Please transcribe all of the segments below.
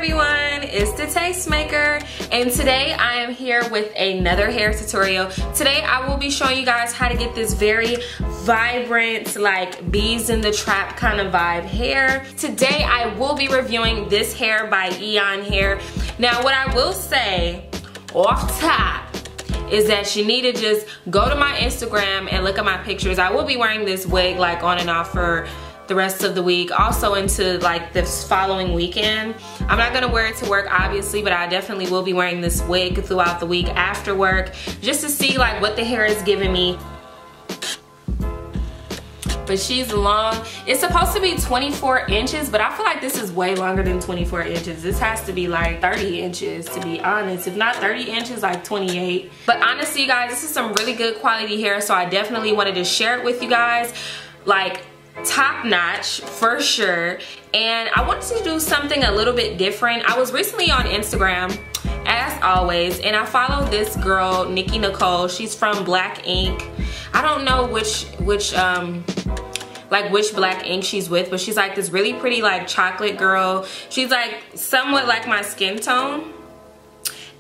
everyone, it's the Tastemaker, and today I am here with another hair tutorial. Today I will be showing you guys how to get this very vibrant, like bees in the trap kind of vibe hair. Today I will be reviewing this hair by Eayon Hair. Now what I will say off top is that you need to just go to my Instagram and look at my pictures. I will be wearing this wig like on and off for the rest of the week, also into like this following weekend. I'm not gonna wear it to work obviously, but I definitely will be wearing this wig throughout the week after work just to see like what the hair is giving me. But she's long. It's supposed to be 24 inches, but I feel like this is way longer than 24 inches. This has to be like 30 inches to be honest. If not 30 inches, like 28. But honestly, guys, this is some really good quality hair, so I definitely wanted to share it with you guys. Like, top notch for sure. And I wanted to do something a little bit different. I was recently on Instagram, as always, and I followed this girl, Nikki Nicole. She's from Black Ink. I don't know which Black Ink she's with, but she's like this really pretty like chocolate girl. She's like somewhat like my skin tone.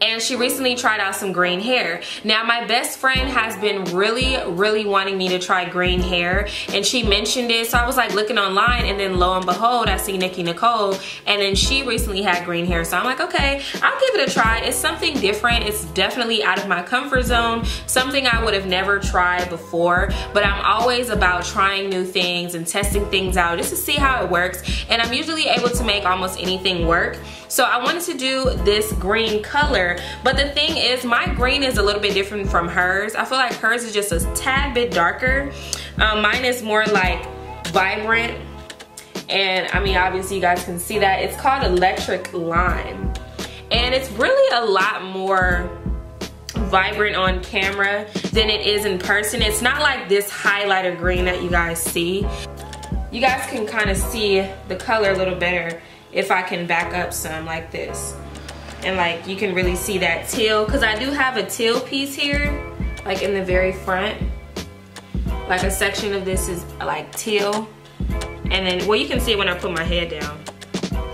And she recently tried out some green hair. Now my best friend has been really wanting me to try green hair, and she mentioned it, so I was like looking online, and then lo and behold I see Nikki Nicole, and then she recently had green hair, so I'm like, okay, I'll give it a try. It's something different. It's definitely out of my comfort zone, something I would have never tried before, but I'm always about trying new things and testing things out just to see how it works, and I'm usually able to make almost anything work. So I wanted to do this green color, but the thing is my green is a little bit different from hers. I feel like hers is just a tad bit darker. Mine is more like vibrant, and I mean obviously you guys can see that. It's called Electric Lime, and it's really a lot more vibrant on camera than it is in person. It's not like this highlighter green that you guys see. You guys can kind of see the color a little better if I can back up some like this, and like you can really see that teal, because I do have a teal piece here like in the very front. Like a section of this is like teal, and then well you can see it when I put my head down.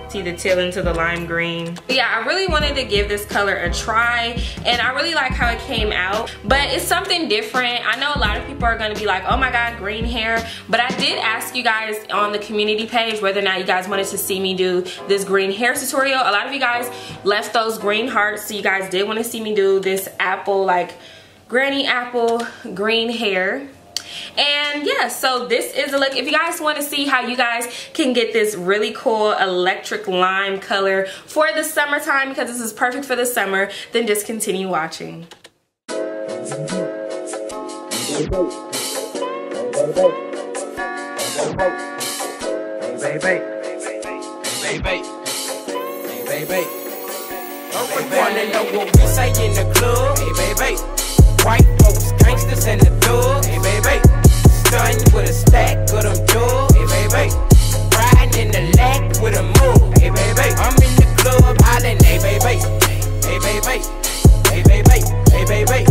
See the teal into the lime green. But yeah, I really wanted to give this color a try, and I really like how it came out, but it's something different. I know a lot of people are going to be like, oh my god, green hair, but I did ask you guys on the community page whether or not you guys wanted to see me do this green hair tutorial. A lot of you guys left those green hearts, so you guys did want to see me do this apple, like granny apple green hair. And yeah, so this is a look. If you guys want to see how you guys can get this really cool electric lime color for the summertime, because this is perfect for the summer, then just continue watching. Wanna know what we say in the club? Hey baby, white folks, gangsters in the dub. Hey baby, stunning with a stack of them dubs. Hey baby, riding in the lack with a move. Hey baby, I'm in the club hollering. Hey baby, hey baby, hey baby, hey baby,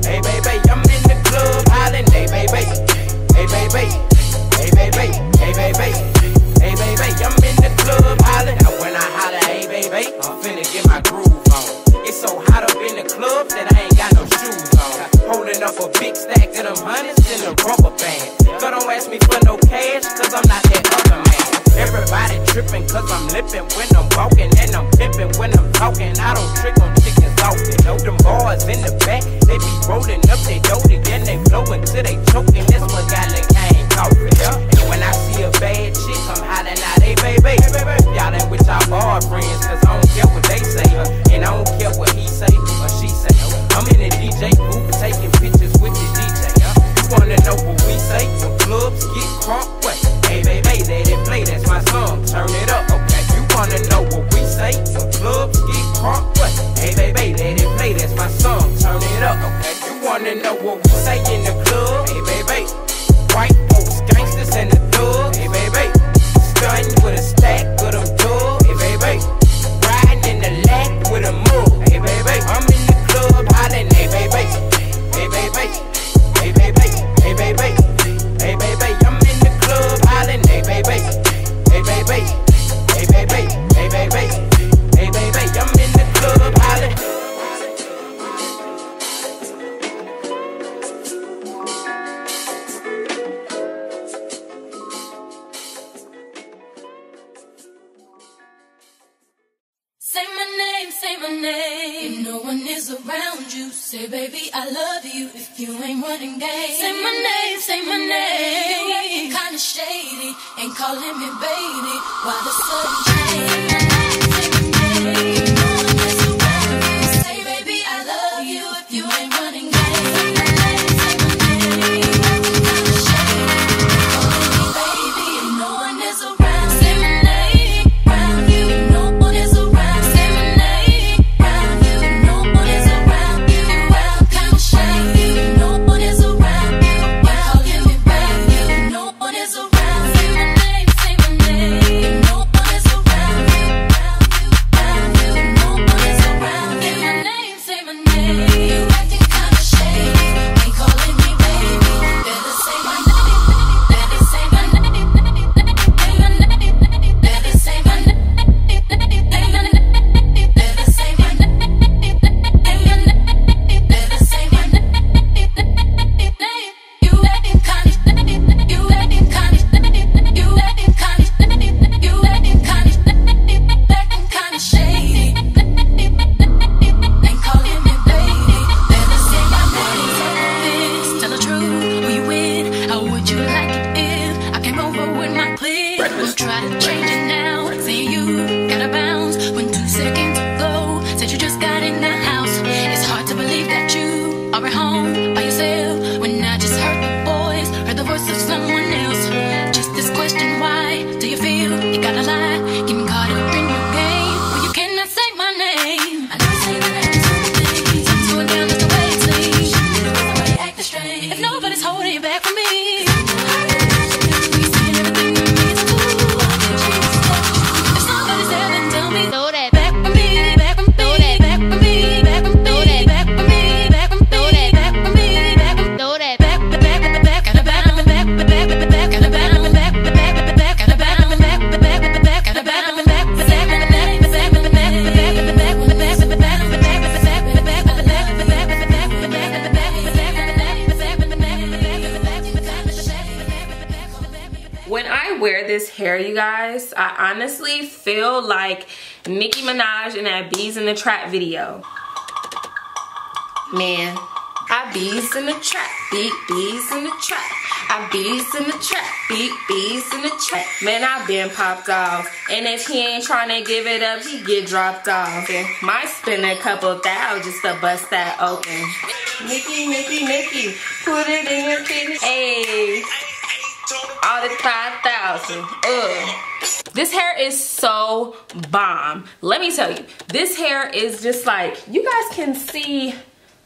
hey baby, I'm in the club hollering. Hey baby, hey baby, hey baby, hey baby, hey baby, I'm in the club hollering. Now when I holler, hey baby, I'm finna get my groove on. It's so hot up in the club that I ain't got no shoes on. Holding up a big stack of them hundreds in a rubber band. So don't ask me for no cash, cause I'm not that other man. Everybody tripping cause I'm lipping when I'm walking, and I'm pimping when I'm talking. I don't trick on chickens often. Know them bars in the back, they be rolling up they doty, then they flowing till they choking. That's what got the cane coffee. And when I see a bad chick, I'm hollering out, hey baby, y'all ain't with y'all boyfriends, cause I don't care what they say, and I don't care what he say or she say. I'm in the DJ booth taking pictures with the DJ. You wanna know what we say? When clubs get crunk, what? Hey baby, let it play, that's my song, turn it up, okay. You wanna know what we say? When clubs get crunk, what? Hey baby, let it play, that's my song, turn it up, okay. You wanna know what Say my name, if no one is around you. Say, baby, I love you if you ain't running game. Say my name, you acting kinda shady, ain't calling me baby, why the sudden change? Say my name, if no one is around you. Say, baby, I love you if you ain't running game. Say my name, you acting kinda shady, ain't calling me baby, if no one is around. Say my name, around you, if no one is around. This hair, you guys, I honestly feel like Nicki Minaj in that Bees in the Trap video. Man, I bees in the trap, beat bees in the trap. I bees in the trap, beat bees in the trap. Man, I been popped off, and if he ain't trying to give it up, he get dropped off. And might spend a couple $1,000 just to bust that open. Nicki, put it in your kidney. Hey. All the 5,000. This hair is so bomb. Let me tell you, this hair is just like, you guys can see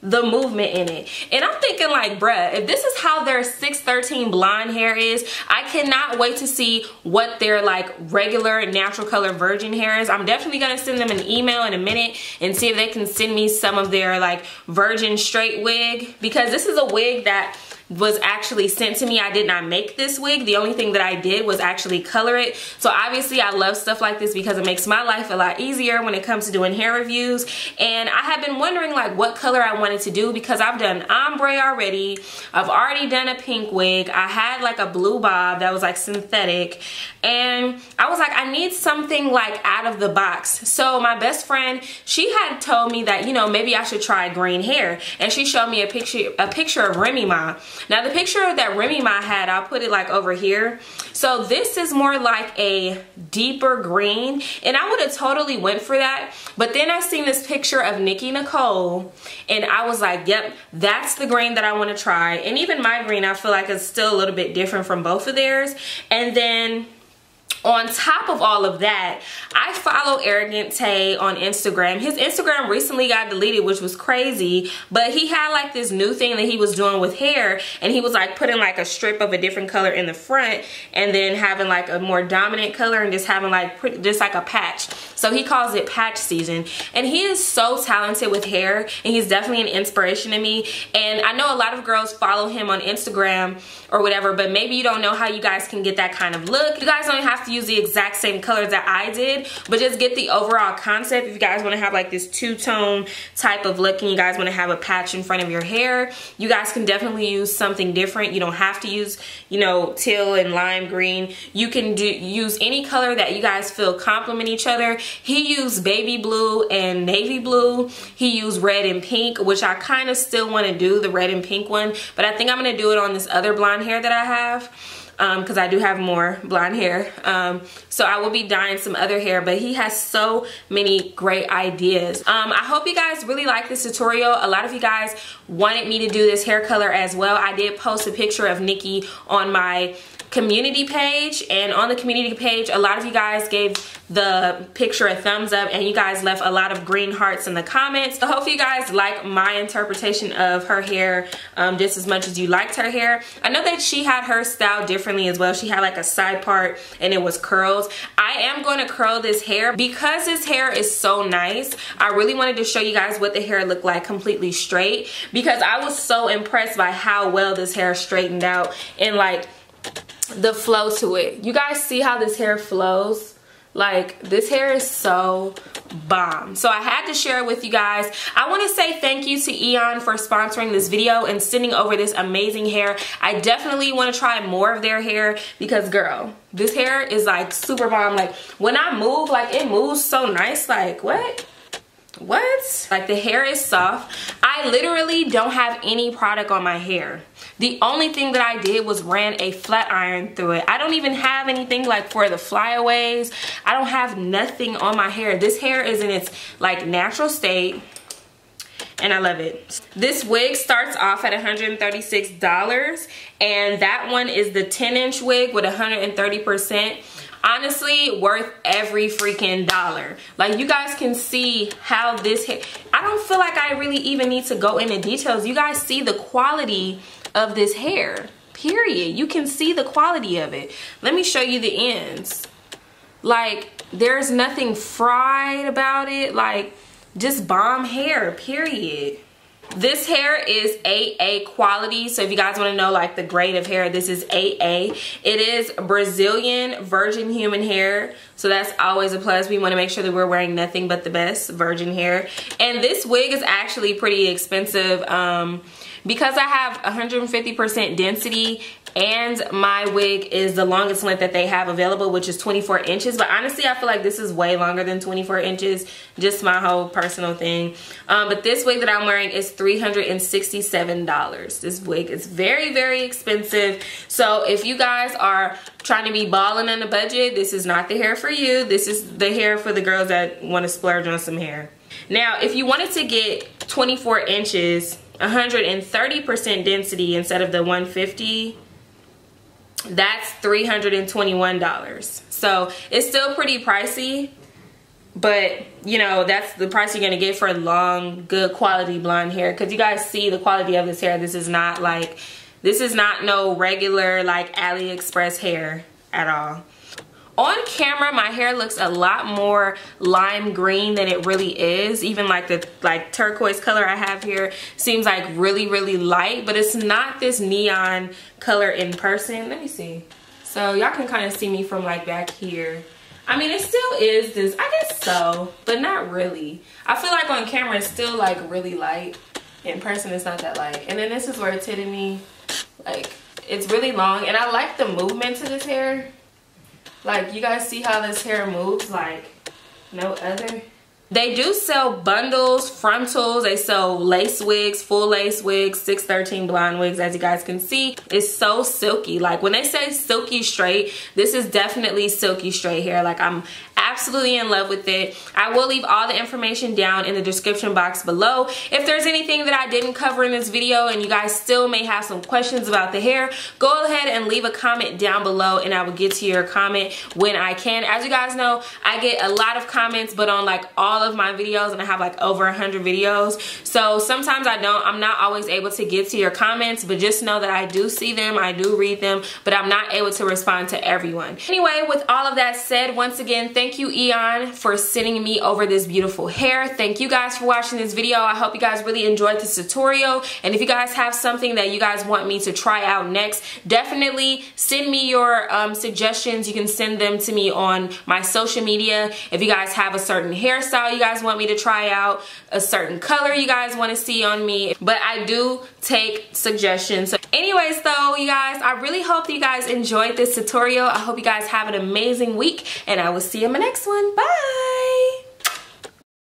the movement in it. And I'm thinking like, bruh, if this is how their 613 blonde hair is, I cannot wait to see what their like regular natural color virgin hair is. I'm definitely gonna send them an email in a minute and see if they can send me some of their like virgin straight wig, because this is a wig that was actually sent to me. I did not make this wig. The only thing that I did was actually color it. So obviously I love stuff like this because it makes my life a lot easier when it comes to doing hair reviews. And I have been wondering like what color I wanted to do, because I've done ombre already. I've already done a pink wig. I had like a blue bob that was like synthetic. And I was like, I need something like out of the box. So my best friend, she had told me that, you know, maybe I should try green hair. And she showed me a picture of Remy Ma. Now the picture that Remy Ma had, I'll put it like over here. So this is more like a deeper green, and I would have totally went for that. But then I seen this picture of Nicki Nicole, and I was like, yep, that's the green that I want to try. And even my green, I feel like it's still a little bit different from both of theirs. And then on top of all of that, I follow Arrogant Tay on Instagram. His Instagram recently got deleted, which was crazy, but he had like this new thing that he was doing with hair, and he was like putting like a strip of a different color in the front and then having like a more dominant color and just having like just like a patch. So he calls it patch season, and he is so talented with hair, and he's definitely an inspiration to me. And I know a lot of girls follow him on Instagram or whatever, but maybe you don't know how you guys can get that kind of look. You guys don't have to use the exact same colors that I did, but just get the overall concept. If you guys want to have like this two-tone type of look and you guys want to have a patch in front of your hair, you guys can definitely use something different. You don't have to use, you know, teal and lime green. You can use any color that you guys feel complement each other. He used baby blue and navy blue. He used red and pink, which I kind of still want to do the red and pink one, but I think I'm going to do it on this other blonde hair that I have, because I do have more blonde hair. So I will be dyeing some other hair, but he has so many great ideas. I hope you guys really like this tutorial. A lot of you guys wanted me to do this hair color as well. I did post a picture of Nikki on my community page, and on the community page a lot of you guys gave the picture a thumbs up and you guys left a lot of green hearts in the comments. So hopefully you guys like my interpretation of her hair just as much as you liked her hair. I know that she had her style differently as well. She had like a side part and it was curls. I am going to curl this hair because this hair is so nice. I really wanted to show you guys what the hair looked like completely straight, because I was so impressed by how well this hair straightened out and like the flow to it. You guys see how this hair flows? Like, this hair is so bomb. So I had to share it with you guys. I want to say thank you to Eayon for sponsoring this video and sending over this amazing hair. I definitely want to try more of their hair because, girl, this hair is like super bomb. Like, when I move, like, it moves so nice. Like, what? Like, the hair is soft. I literally don't have any product on my hair. The only thing that I did was ran a flat iron through it. I don't even have anything like for the flyaways. I don't have nothing on my hair. This hair is in its like natural state and I love it. This wig starts off at $136 and that one is the 10-inch wig with 130%. Honestly, worth every freaking dollar. Like, you guys can see how this hair, I don't feel like I really even need to go into details. You guys see the quality of this hair, period. You can see the quality of it. Let me show you the ends. Like, there's nothing fried about it. Like, just bomb hair, period. This hair is 8A quality, so if you guys want to know like the grade of hair, this is 8A. It is Brazilian virgin human hair, so that's always a plus. We want to make sure that we're wearing nothing but the best virgin hair. And this wig is actually pretty expensive because I have 150% density and my wig is the longest length that they have available, which is 24 inches. But honestly, I feel like this is way longer than 24 inches. Just my whole personal thing. But this wig that I'm wearing is $367. This wig is very, very expensive. So if you guys are trying to be balling on the budget, this is not the hair for you. This is the hair for the girls that want to splurge on some hair. Now, if you wanted to get 24 inches, 130% density instead of the 150, that's $321. So it's still pretty pricey, but you know, that's the price you're gonna get for long, good quality blonde hair. Because you guys see the quality of this hair. This is not like, this is not no regular like AliExpress hair at all. On camera, my hair looks a lot more lime green than it really is. Even like the turquoise color I have here seems like really, really light, but it's not this neon color in person. Let me see. So y'all can kind of see me from like back here. I mean, it still is this, I guess so, but not really. I feel like on camera it's still like really light. In person it's not that light. And then this is where it's hitting me. Like, it's really long and I like the movement to this hair. Like, you guys see how this hair moves like no other? They do sell bundles, frontals, they sell lace wigs, full lace wigs, 613 blonde wigs, as you guys can see. It's so silky. Like, when they say silky straight, this is definitely silky straight hair. Like, I'm absolutely in love with it. I will leave all the information down in the description box below. If there's anything that I didn't cover in this video and you guys still may have some questions about the hair, go ahead and leave a comment down below and I will get to your comment when I can. As you guys know, I get a lot of comments, but on like all of my videos, and I have like over 100 videos, so sometimes I'm not always able to get to your comments, but just know that I do see them, I do read them, but I'm not able to respond to everyone. Anyway, with all of that said, once again, thank thank you, Eayon, for sending me over this beautiful hair. Thank you guys for watching this video. I hope you guys really enjoyed this tutorial. And if you guys have something that you guys want me to try out next, definitely send me your suggestions. You can send them to me on my social media. If you guys have a certain hairstyle you guys want me to try out, a certain color you guys want to see on me, but I do take suggestions. So anyways though, you guys, I really hope that you guys enjoyed this tutorial. I hope you guys have an amazing week, and I will see you in my next one. Bye.